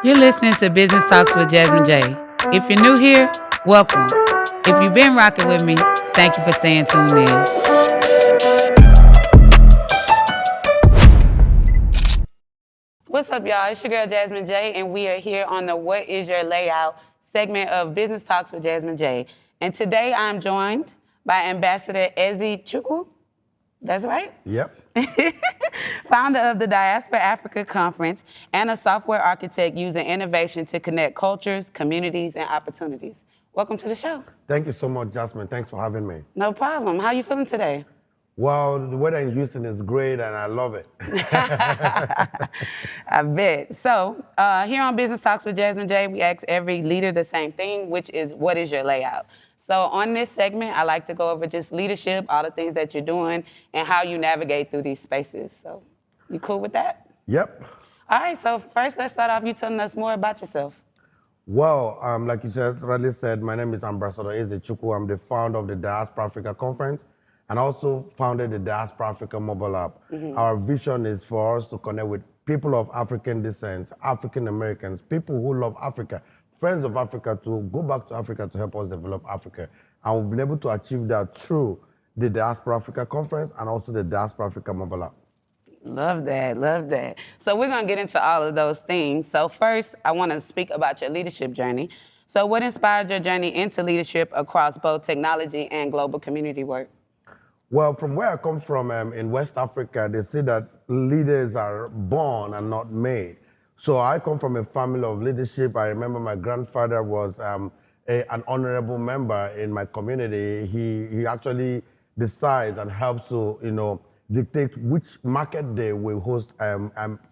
You're listening to Business Talks with Jazmin J. If you're new here, welcome. If you've been rocking with me, thank you for staying tuned in. What's up, y'all? It's your girl, Jazmin J, and we are here on the What Is Your Layout segment of Business Talks with Jazmin J. And today I'm joined by Ambassador Eze Chukwu. That's right? Yep. Founder of the Diaspora Africa Conference and a software architect using innovation to connect cultures, communities, and opportunities. Welcome to the show. Thank you so much, Jasmine. Thanks for having me. No problem. How you feeling today? Well, the weather in Houston is great and I love it. I bet. So here on Business Talks with Jazmin J, we ask every leader the same thing, which is, what is your layout? So on this segment, I like to go over just leadership, all the things that you're doing, and how you navigate through these spaces. So you cool with that? Yep. All right, so first let's start off you telling us more about yourself. Well, like you just rightly said, my name is Ambassador Eze Chukwu. I'm the founder of the Diaspora Africa Conference and also founded the Diaspora Africa mobile app. Our vision is for us to connect with people of African descent, African Americans, people who love Africa, friends of Africa, to go back to Africa to help us develop Africa. And we've been able to achieve that through the Diaspora Africa Conference and also the Diaspora Africa mobile app. Love that, love that. So we're gonna get into all of those things. So first, I wanna speak about your leadership journey. So what inspired your journey into leadership across both technology and global community work? Well, from where I come from in West Africa, they say that leaders are born and not made. So I come from a family of leadership. I remember my grandfather was an honorable member in my community. He actually decides and helps to, dictate which market day we host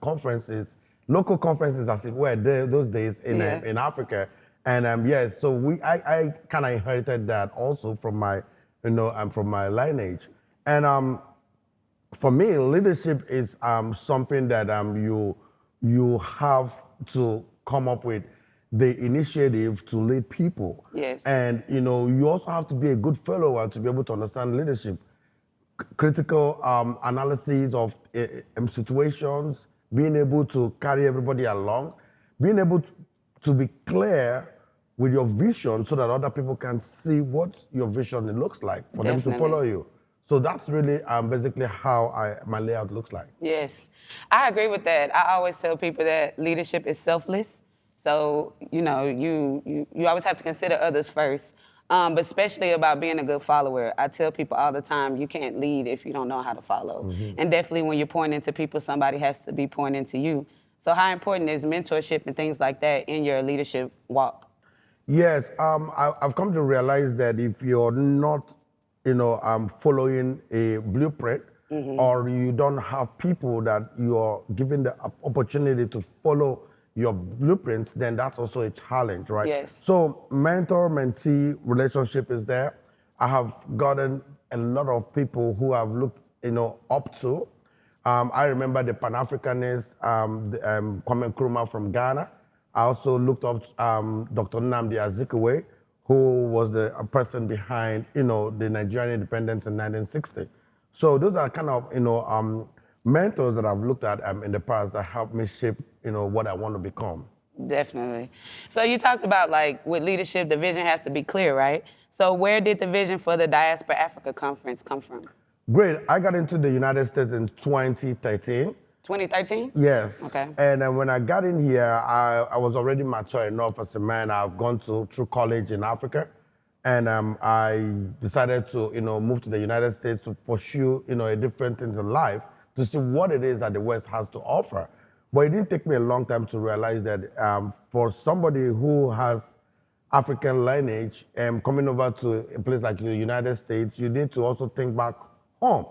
conferences, local conferences as it were, those days in Africa. And yes, so I kind of inherited that also from my from my lineage. And for me, leadership is something that you have to come up with the initiative to lead people. Yes. And you also have to be a good follower to be able to understand leadership. Critical analysis of situations, being able to carry everybody along, being able to be clear with your vision so that other people can see what your vision looks like for them to follow you. So that's really basically how my layout looks like. Yes, I agree with that. I always tell people that leadership is selfless. So, you always have to consider others first, but especially about being a good follower. I tell people all the time, you can't lead if you don't know how to follow. And definitely when you're pouring into people, somebody has to be pouring into you. So how important is mentorship and things like that in your leadership walk? Yes, I've come to realize that if you're not, following a blueprint, or you don't have people that you're given the opportunity to follow your blueprint, then that's also a challenge, right? Yes. So mentor-mentee relationship is there. I have gotten a lot of people who I've looked, up to. I remember the Pan-Africanist, Kwame Nkrumah from Ghana. I also looked up Dr. Nnamdi Azikiwe, who was the person behind, the Nigerian independence in 1960. So those are kind of, mentors that I've looked at in the past that helped me shape, what I want to become. Definitely. So you talked about, like, with leadership, the vision has to be clear, right? So where did the vision for the Diaspora Africa Conference come from? Great. I got into the United States in 2013. 2013? Yes. Okay. And when I got in here, I was already mature enough as a man. I've gone through college in Africa. And I decided to, move to the United States to pursue, a different things in life to see what it is that the West has to offer. But it didn't take me a long time to realize that for somebody who has African lineage and coming over to a place like the United States, you need to also think back home.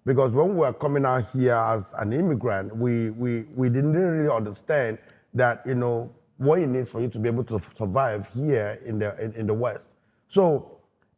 Because when we were coming out here as an immigrant, we didn't really understand that, what it needs for you to be able to survive here in the West. So,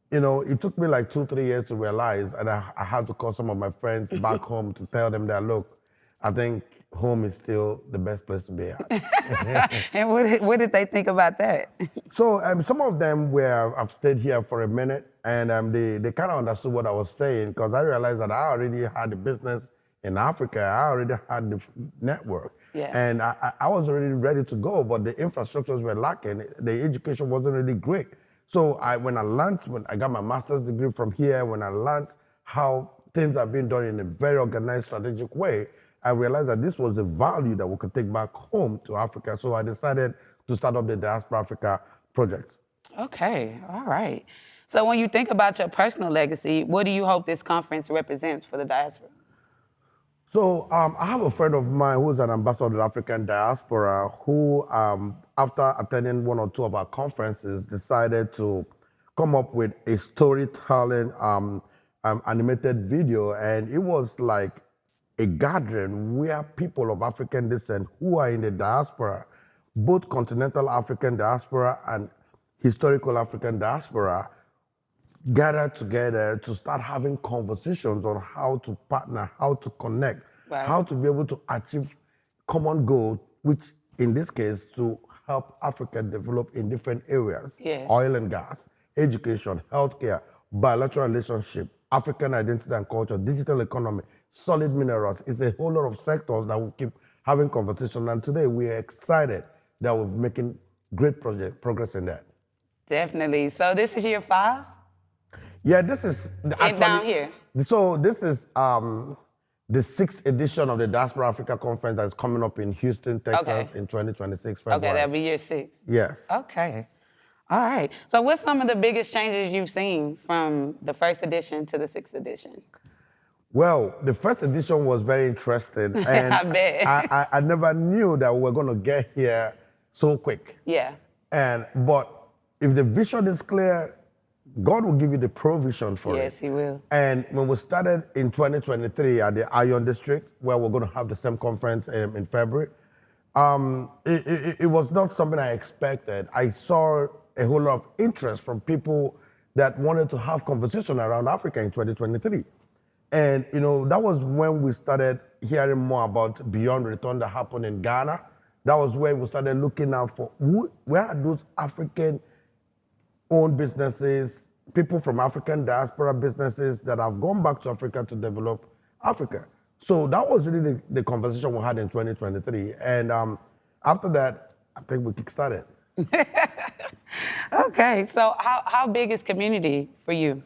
it took me like 2-3 years to realize, and I had to call some of my friends back home to tell them that, look, I think home is still the best place to be at. And what did they think about that? So some of them have stayed here for a minute, and they kind of understood what I was saying, because I realized that I already had a business in Africa. I already had the network. Yeah. And I was already ready to go, but the infrastructures were lacking. The education wasn't really great. So when I got my master's degree from here, when I learned how things are being done in a very organized, strategic way, I realized that this was a value that we could take back home to Africa. So I decided to start up the Diaspora Africa project. Okay, all right. So when you think about your personal legacy, what do you hope this conference represents for the diaspora? So I have a friend of mine who's an ambassador of the African diaspora who, after attending one or two of our conferences, decided to come up with a storytelling animated video. And it was like a gathering where people of African descent who are in the diaspora, both continental African diaspora and historical African diaspora, gather together to start having conversations on how to partner, how to connect, Right. how to be able to achieve common goal, which in this case to help Africa develop in different areas: Yes. oil and gas, education, healthcare, bilateral relationship, African identity and culture, digital economy, solid minerals. It's a whole lot of sectors that we keep having conversation. And today we are excited that we're making great progress in that. Definitely. So this is year 5? Yeah, this is And down here. So this is the 6th edition of the Diaspora Africa Conference that's coming up in Houston, Texas Okay. in 2026 February. Okay, that'll be year 6. Yes. Okay. All right. So what's some of the biggest changes you've seen from the 1st edition to the 6th edition? Well, the 1st edition was very interesting, and I bet. I never knew that we were going to get here so quick. Yeah. But if the vision is clear, God will give you the provision for it. Yes, he will. And when we started in 2023 at the Ion District, where we're going to have the same conference in February, it was not something I expected. I saw a whole lot of interest from people that wanted to have conversation around Africa in 2023. And that was when we started hearing more about Beyond Return that happened in Ghana. That was where we started looking out for where are those African-owned businesses, people from African diaspora businesses that have gone back to Africa to develop Africa. So that was really the conversation we had in 2023. And after that, I think we kickstarted. Okay. So how big is community for you?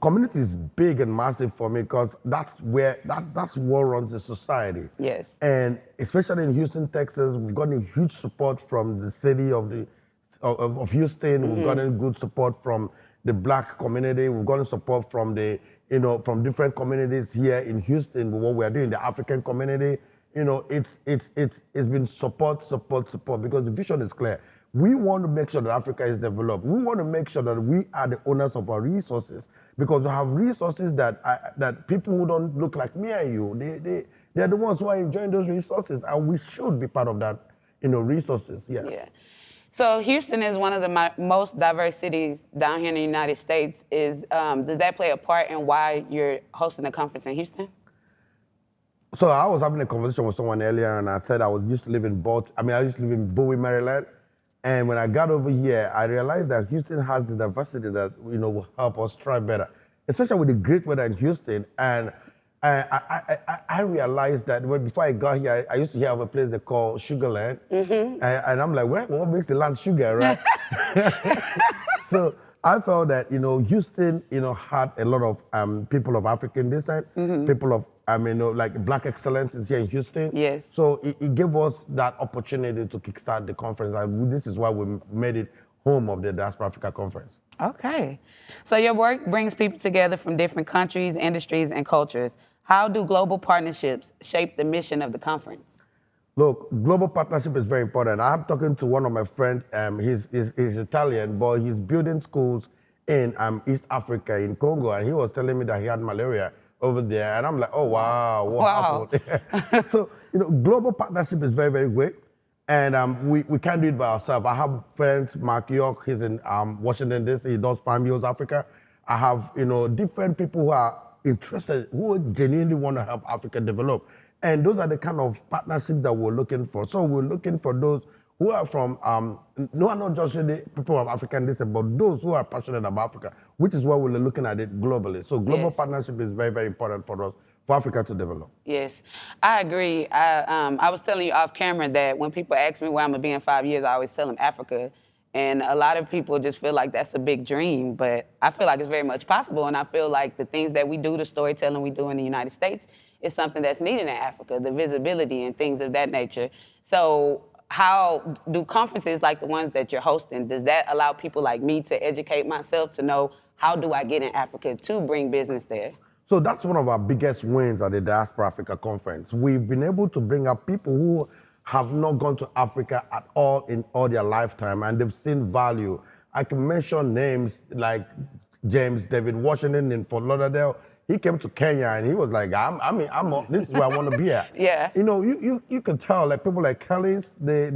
Community is big and massive for me because that's what runs the society. Yes. And especially in Houston, Texas, we've gotten huge support from the city of Houston. Mm-hmm. We've gotten good support from the Black community. We've gotten support from from different communities here in Houston with what we are doing. The African community, it's been support because the vision is clear. We want to make sure that Africa is developed. We want to make sure that we are the owners of our resources because we have resources that people who don't look like me and you, they're the ones who are enjoying those resources, and we should be part of that, resources. Yes. Yeah. So Houston is one of the most diverse cities down here in the United States. Does that play a part in why you're hosting a conference in Houston? So I was having a conversation with someone earlier, and I said I used to live in Bowie, Maryland. And when I got over here, I realized that Houston has the diversity that will help us thrive better, especially with the great weather in Houston. And I realized that before I got here, I used to hear of a place they call Sugarland, mm-hmm. and I'm like, what makes the land sugar, right? So I felt that Houston had a lot of people of African descent, mm-hmm. people of like Black excellence is here in Houston. Yes. So it gave us that opportunity to kickstart the conference. And this is why we made it home of the Diaspora Africa Conference. Okay. So your work brings people together from different countries, industries, and cultures. How do global partnerships shape the mission of the conference? Look, global partnership is very important. I'm talking to one of my friends. He's Italian, but he's building schools in East Africa, in Congo, and he was telling me that he had malaria over there, and I'm like, oh wow, what happened? So global partnership is very, very great, and we can't do it by ourselves. I have friends, Mark York, he's in Washington D.C. He does Palm Hills, Africa. I have different people who are interested, who genuinely want to help Africa develop, and those are the kind of partnerships that we're looking for. So we're looking for those who are from, not just really people of African descent, but those who are passionate about Africa, which is why we're looking at it globally. So global partnership is very, very important for us for Africa to develop. Yes, I agree. I was telling you off camera that when people ask me where I'm gonna be in 5 years, I always tell them Africa. And a lot of people just feel like that's a big dream, but I feel like it's very much possible. And I feel like the things that we do, the storytelling we do in the United States, is something that's needed in Africa, the visibility and things of that nature. So how do conferences like the ones that you're hosting, does that allow people like me to educate myself to know how do I get in Africa to bring business there? So that's one of our biggest wins at the Diaspora Africa Conference. We've been able to bring up people who have not gone to Africa at all in all their lifetime, and they've seen value. I can mention names like James David Washington in Fort Lauderdale. He came to Kenya and he was like, this is where I want to be at. Yeah. You know, you can tell, like people like Kelly's, the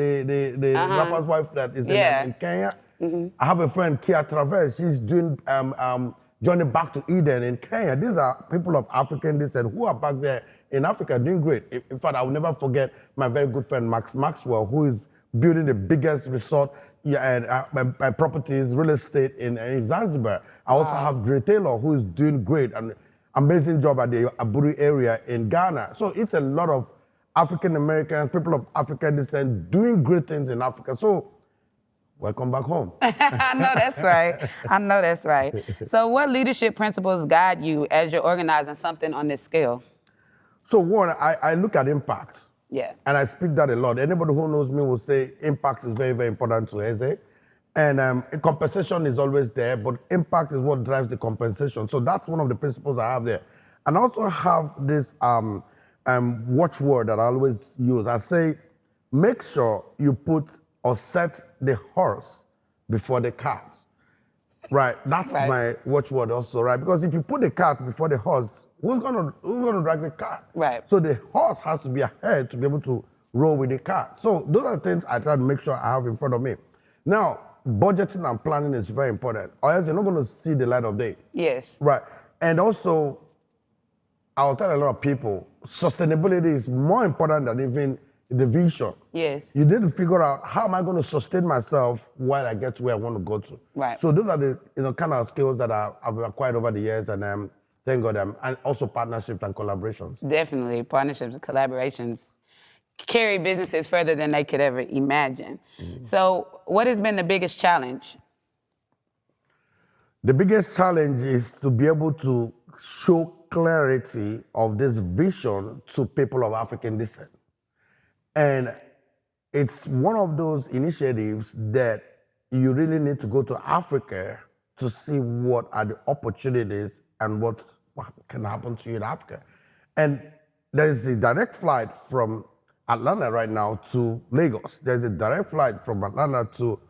rapper's wife that is in Kenya. I have a friend, Kia Traverse. She's doing Journey Back to Eden in Kenya. These are people of African descent who are back there in Africa doing great. In fact, I will never forget my very good friend Max Maxwell, who is building the biggest resort and properties, real estate in Zanzibar. I also have Dre Taylor, who is doing great and amazing job at the Aburi area in Ghana. So it's a lot of African Americans, people of African descent doing great things in Africa. So welcome back home. I know that's right. I know that's right. So what leadership principles guide you as you're organizing something on this scale? So one, I look at impact. Yeah. And I speak that a lot. Anybody who knows me will say impact is very, very important to Eze. And compensation is always there, but impact is what drives the compensation. So that's one of the principles I have there. And I also have this watchword that I always use. I say, make sure you put or set the horse before the cart. Right, that's my watchword also, right? Because if you put the cart before the horse, who's gonna drag the cart? Right. So the horse has to be ahead to be able to roll with the cart. So those are the things I try to make sure I have in front of me. Now, budgeting and planning is very important, or else you're not gonna see the light of day. Yes. Right, and also, I'll tell a lot of people, sustainability is more important than even the vision. Yes. You need to figure out how am I going to sustain myself while I get to where I want to go to. Right. So those are the kind of skills that I've acquired over the years, and thank God, and also partnerships and collaborations. Definitely, partnerships and collaborations carry businesses further than they could ever imagine. So what has been the biggest challenge? The biggest challenge is to be able to show clarity of this vision to people of African descent. And it's one of those initiatives that you really need to go to Africa to see what are the opportunities and what can happen to you in Africa. And there is a direct flight from Atlanta right now to Lagos. There's a direct flight from Atlanta to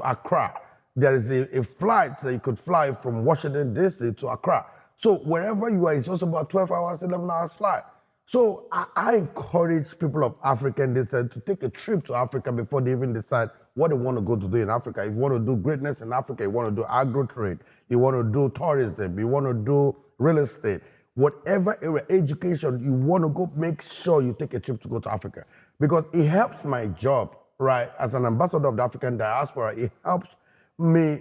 Accra. There is a flight that you could fly from Washington, D.C. to Accra. So wherever you are, it's just about 12 hours, 11 hours flight. So I encourage people of African descent to take a trip to Africa before they even decide what they want to go to do in Africa. If you want to do greatness in Africa, you want to do agro trade, you want to do tourism, you want to do real estate, whatever area, education, you want to go, make sure you take a trip to go to Africa. Because it helps my job, right? As an ambassador of the African diaspora, it helps me,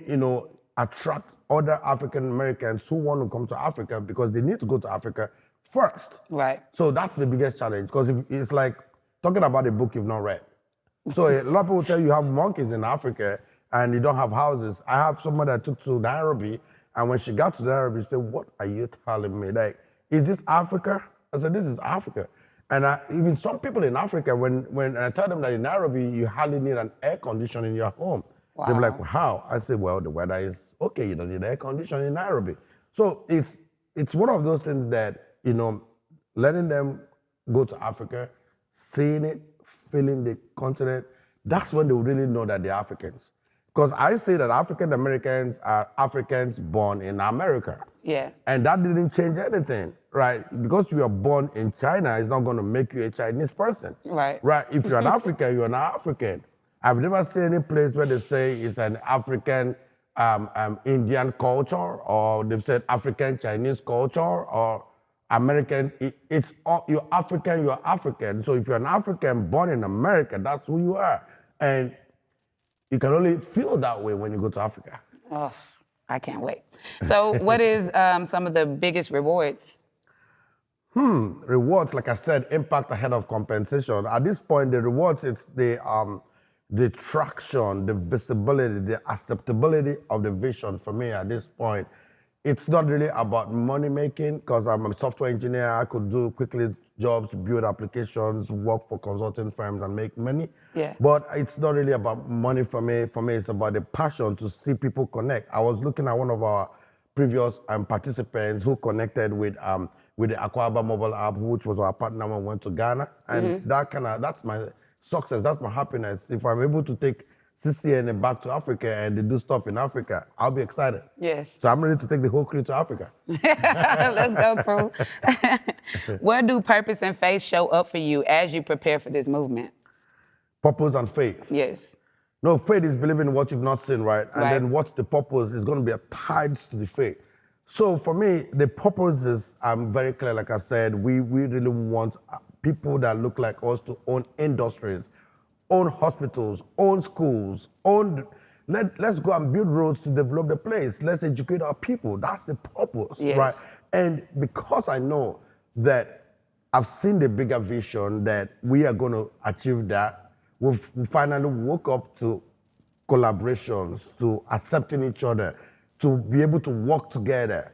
attract other African Americans who want to come to Africa because they need to go to Africa first. Right. So that's the biggest challenge, because it's like talking about a book you've not read. So a lot of people tell you have monkeys in Africa and you don't have houses. I have someone that took to Nairobi, and when she got to Nairobi, she said, "What are you telling me? Like, is this Africa?" I said, "This is Africa." And even some people in Africa, when I tell them that in Nairobi, you hardly need an air conditioner in your home. Wow. They're like, well, how? I said, well, the weather is okay. You don't need air conditioning in Nairobi. So it's one of those things that, letting them go to Africa, seeing it, feeling the continent, that's when they will really know that they're Africans. Because I say that African Americans are Africans born in America. Yeah. And that didn't change anything, right? Because you are born in China, it's not going to make you a Chinese person. Right. Right? If you're an African, you're an African. I've never seen any place where they say it's an African Indian culture, or they've said African Chinese culture, or American. It's all, you're African. So if you're an African born in America, that's who you are. And you can only feel that way when you go to Africa. Oh, I can't wait. So what is some of the biggest rewards? Rewards, like I said, impact ahead of compensation. At this point, the rewards, it's the traction, the visibility, the acceptability of the vision for me at this point. It's not really about money making because I'm a software engineer. I could do quickly jobs, build applications, work for consulting firms and make money. Yeah. But it's not really about money for me. For me, it's about the passion to see people connect. I was looking at one of our previous participants who connected with the Aquaba mobile app, which was our partner when we went to Ghana. And that's my success, that's my happiness. If I'm able to take CCN back to Africa and they do stuff in Africa, I'll be excited. Yes. So I'm ready to take the whole crew to Africa. Let's go, crew. Where do purpose and faith show up for you as you prepare for this movement? Purpose and faith. Yes. No, faith is believing in what you've not seen, right? And Right. then what's the purpose is going to be tied to the faith. So for me, the purpose is very clear. Like I said, we really want people that look like us to own industries, own hospitals, own schools, let's go and build roads to develop the place. Let's educate our people. That's the purpose, Yes. right? And because I know that I've seen the bigger vision that we are going to achieve that, we finally woke up to collaborations, to accepting each other, to be able to work together,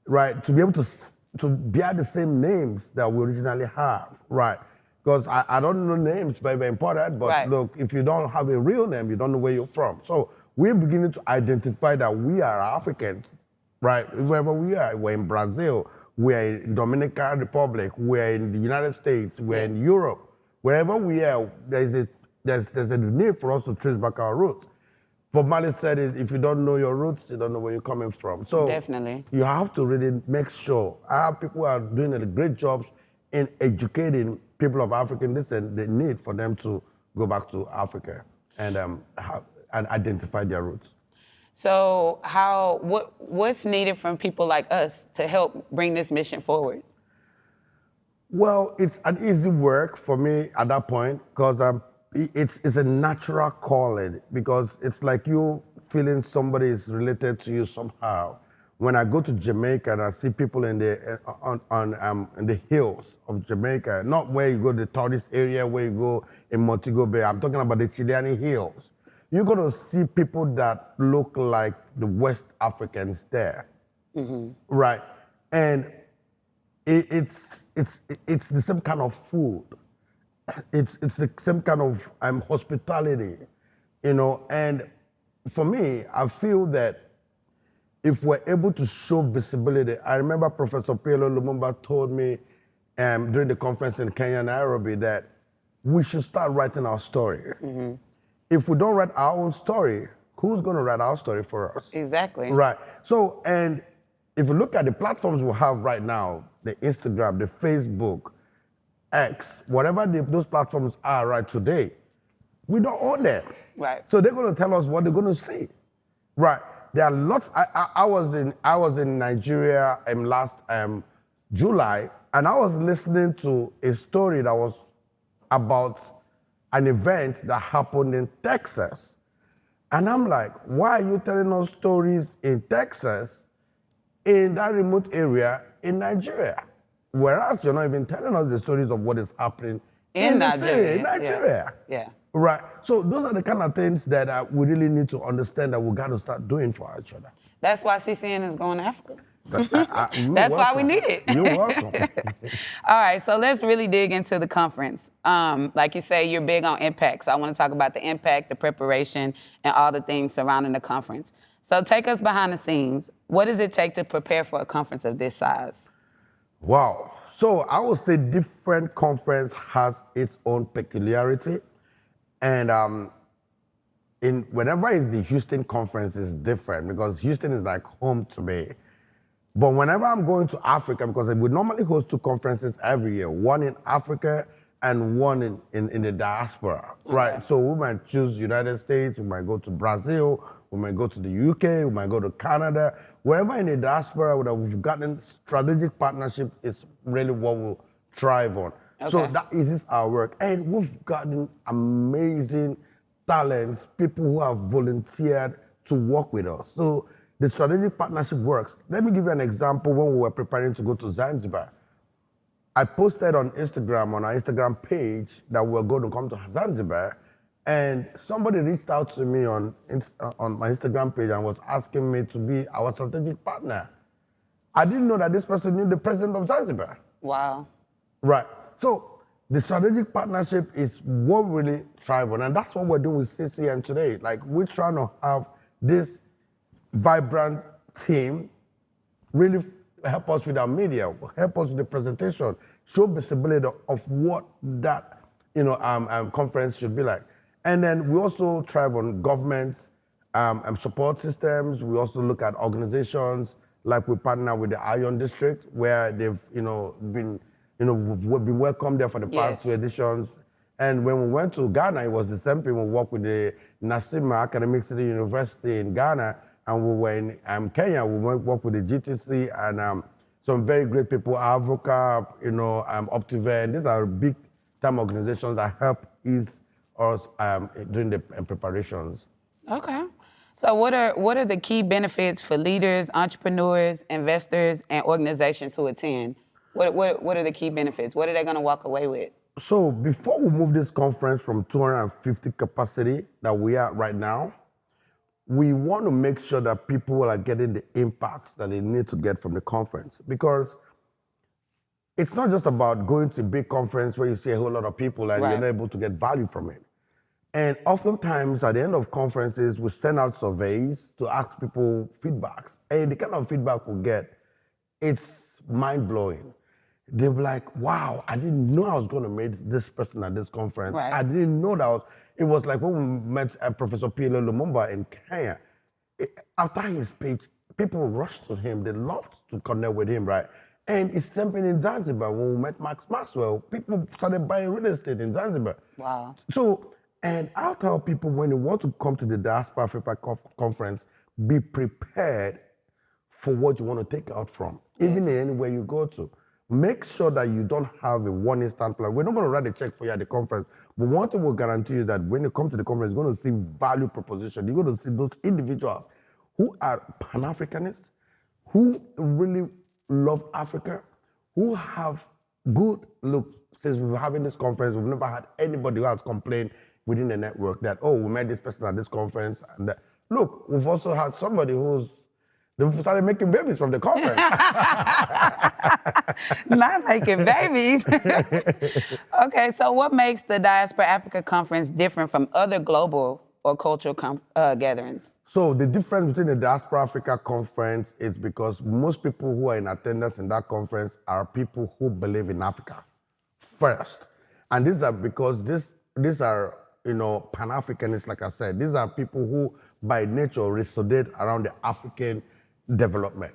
right? To be able to bear the same names that we originally have, right? Because I don't know names, very, very important, but Right. look, if you don't have a real name, you don't know where you're from. So we're beginning to identify that we are Africans, right? Wherever we are, we're in Brazil, we're in Dominican Republic, we're in the United States, we're in Europe. Wherever we are, there's a need for us to trace back our roots. But Marley said if you don't know your roots, you don't know where you're coming from. So Definitely. you have to really make sure. Our people are doing a great jobs in educating people of African descent the need for them to go back to Africa and identify their roots. So what's needed from people like us to help bring this mission forward? Well, it's an easy work for me at that point because it's a natural calling because it's like you feeling somebody is related to you somehow. When I go to Jamaica and I see people in the hills of Jamaica, not where you go to the tourist area, where you go in Montego Bay, I'm talking about the Chilean hills. You're gonna see people that look like the West Africans there, right? And it's the same kind of food. It's the same kind of hospitality, you know. And for me, I feel that if we're able to show visibility, I remember Professor Pielo Lumumba told me during the conference in Kenya, Nairobi, that we should start writing our story. If we don't write our own story, who's going to write our story for us? Exactly. Right. So, and if you look at the platforms we have right now, the Instagram, the Facebook, X, whatever those platforms are right today, we don't own them. Right. So they're going to tell us what they're going to see. Right. There are lots. I was in Nigeria last July, and I was listening to a story that was about an event that happened in Texas. And I'm like, why are you telling us stories in Texas, in that remote area in Nigeria? Whereas you're not even telling us the stories of what is happening in Nigeria. In Nigeria. Yeah. Right. So those are the kind of things that we really need to understand that we got to start doing for each other. That's why CCN is going to Africa. That's why we need it. You're welcome. All right, so let's really dig into the conference. Like you say, you're big on impact. So I want to talk about the impact, the preparation, and all the things surrounding the conference. So take us behind the scenes. What does it take to prepare for a conference of this size? Wow. So I would say different conference has its own peculiarity. And whenever it's the Houston conference, it's different because Houston is like home to me. But whenever I'm going to Africa, because we normally host 2 conferences every year, one in Africa and one in the diaspora, right? So we might choose United States, we might go to Brazil, we might go to the UK, we might go to Canada. Wherever in the diaspora we've gotten strategic partnership is really what we'll thrive on. Okay. So that is our work. And we've gotten amazing talents, people who have volunteered to work with us. So the strategic partnership works. Let me give you an example when we were preparing to go to Zanzibar. I posted on Instagram, on our Instagram page, that we're going to come to Zanzibar, and somebody reached out to me on my Instagram page and was asking me to be our strategic partner. I didn't know that this person knew the president of Zanzibar. Wow. Right. So the strategic partnership is what really thrive on, and that's what we're doing with CCN today. Like, we're trying to have this vibrant team really help us with our media, help us with the presentation, show visibility of what that conference should be like. And then we also thrive on governments and support systems. We also look at organizations like we partner with the Iron District, where they've been we've been welcomed there for the past two editions. And when we went to Ghana, it was the same thing. We worked with the Nasima Academic City University in Ghana, and we were in Kenya. We worked with the GTC and some very great people, Avoca, Optiven. These are big time organizations that help ease us during the preparations. Okay. So what are the key benefits for leaders, entrepreneurs, investors, and organizations who attend? What are the key benefits? What are they going to walk away with? So before we move this conference from 250 capacity that we are right now, we want to make sure that people are getting the impact that they need to get from the conference, because it's not just about going to a big conference where you see a whole lot of people and you're not able to get value from it. And oftentimes at the end of conferences, we send out surveys to ask people feedbacks. And the kind of feedback we get, it's mind-blowing. They're like, wow, I didn't know I was going to meet this person at this conference. Right. I didn't know that it was like when we met Professor P.L. Lumumba in Kenya. After his speech, people rushed to him. They loved to connect with him, right? And it's something in Zanzibar. When we met Max Maxwell, people started buying real estate in Zanzibar. Wow. So, and I'll tell people, when you want to come to the Diaspora Africa Conference, be prepared for what you want to take out from, even anywhere you go to. Make sure that you don't have a one instant plan. We're not going to write a check for you at the conference, but one thing will guarantee you that when you come to the conference, you're going to see value proposition. You're going to see those individuals who are Pan-Africanists, who really love Africa, who have good look. Since we're having this conference, we've never had anybody who has complained within the network that, oh, we met this person at this conference. And that. Look, we've also had somebody they started making babies from the conference. Not making babies. Okay, so what makes the Diaspora Africa Conference different from other global or cultural gatherings? So the difference between the Diaspora Africa Conference is because most people who are in attendance in that conference are people who believe in Africa first. And these are because these are, Pan-Africanists, like I said. These are people who by nature resonate around the African development.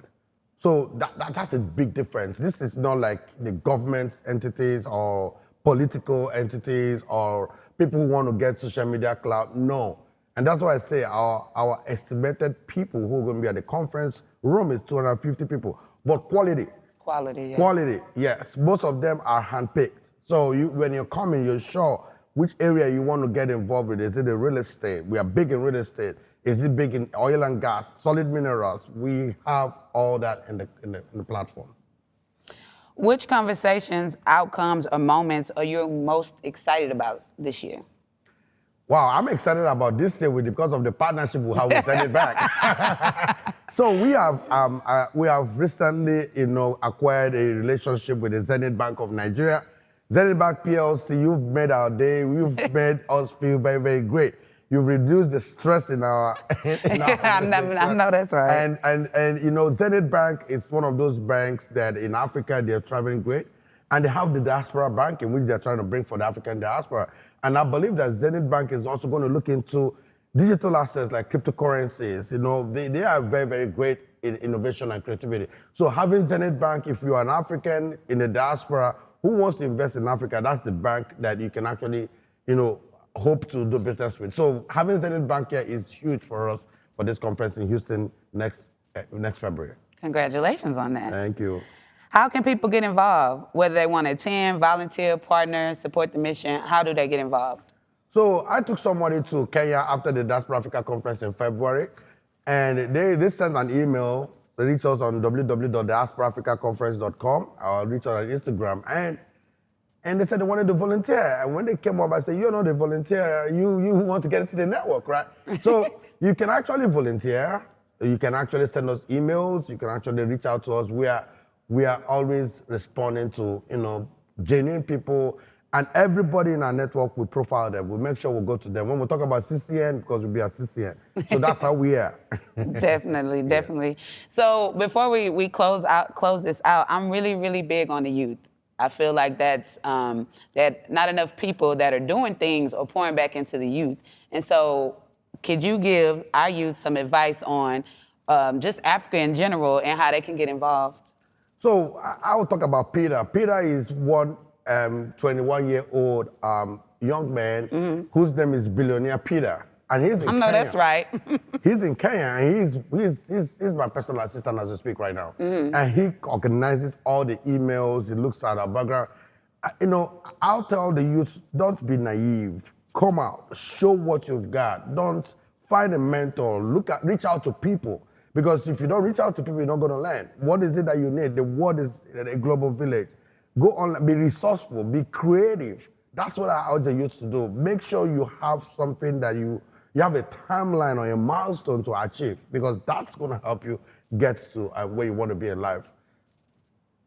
So that's a big difference. This is not like the government entities or political entities or people who want to get social media clout. No. And that's why I say our estimated people who are going to be at the conference room is 250 people. But quality. Quality, yeah. Quality, yes. Most of them are handpicked. So when you're coming, you're sure which area you want to get involved with. Is it the real estate? We are big in real estate. Is it big in oil and gas, solid minerals? We have all that in the platform. Which conversations, outcomes, or moments are you most excited about this year? Wow, I'm excited about this year because of the partnership we have with Zenith Bank. So we have recently, acquired a relationship with the Zenith Bank of Nigeria. Zenith Bank PLC, you've made our day. You've made us feel very, very great. You've reduced the stress in our. I know that's right. And Zenith Bank is one of those banks that in Africa they're traveling great, and they have the diaspora bank in which they're trying to bring for the African diaspora. And I believe that Zenith Bank is also going to look into digital assets like cryptocurrencies. They are very, very great in innovation and creativity. So having Zenith Bank, if you are an African in the diaspora who wants to invest in Africa, that's the bank that you can actually, hope to do business with. So having Zenith Bank here is huge for us for this conference in Houston next February. Congratulations on that. Thank you. How can people get involved? Whether they want to attend, volunteer, partner, support the mission, how do they get involved? So I took somebody to Kenya after the Diaspora Africa Conference in February, and they sent an email reach us on www.diasporaafricaconference.com. I'll reach out on Instagram. And they said they wanted to volunteer. And when they came up, I said, you're not a volunteer. You want to get into the network, right? So you can actually volunteer. You can actually send us emails. You can actually reach out to us. We are always responding to, genuine people. And everybody in our network, we profile them. We make sure we go to them. When we talk about CCN, because we'll be at CCN. So that's how we are. Definitely. So before we close this out, I'm really, really big on the youth. I feel like that's that not enough people that are doing things or pouring back into the youth. And so could you give our youth some advice on just Africa in general and how they can get involved? So I will talk about Peter. Peter is one 21-year-old young man whose name is Billionaire Peter. And he's in Kenya. I know that's right. He's in Kenya, and he's my personal assistant as we speak right now. And he organizes all the emails, he looks at our background. I'll tell the youth, don't be naive. Come out, show what you've got. Don't find a mentor, reach out to people. Because if you don't reach out to people, you're not gonna learn. What is it that you need? The world is a global village. Go on, be resourceful, be creative. That's what I urge the youth to do. Make sure you have something that you have a timeline or a milestone to achieve, because that's going to help you get to where you want to be in life.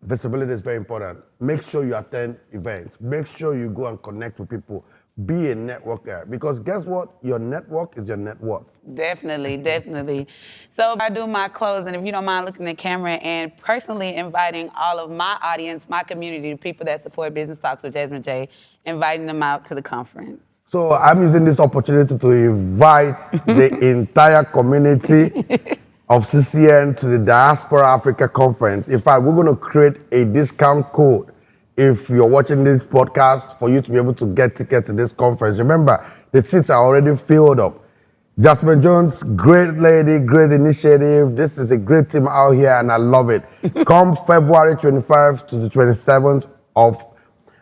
Visibility is very important. Make sure you attend events. Make sure you go and connect with people. Be a networker, because guess what? Your network is your net worth. Definitely. So I do my closing, if you don't mind looking at the camera, and personally inviting all of my audience, my community, the people that support Business Talks with Jazmin J, inviting them out to the conference. So I'm using this opportunity to invite the entire community of CCN to the Diaspora Africa Conference. In fact, we're going to create a discount code if you're watching this podcast for you to be able to get tickets to this conference. Remember, the seats are already filled up. Jazmin Jones, great lady, great initiative. This is a great team out here, and I love it. Come February 25th to the 27th of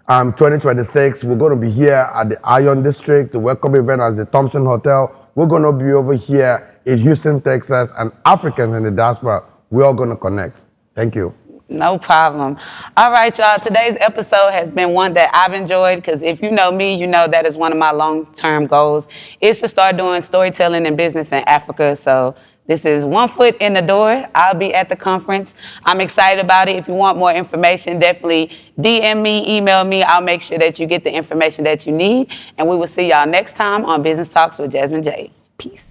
2026, we're going to be here at the Ion District, the welcome event at the Thompson Hotel. We're going to be over here in Houston, Texas, and Africans in the diaspora, we're all going to connect. Thank you. No problem. All right, y'all. Today's episode has been one that I've enjoyed, because if you know me, you know that is one of my long-term goals, is to start doing storytelling and business in Africa. So this is one foot in the door. I'll be at the conference. I'm excited about it. If you want more information, definitely DM me, email me. I'll make sure that you get the information that you need. And we will see y'all next time on Business Talks with Jazmin J. Peace.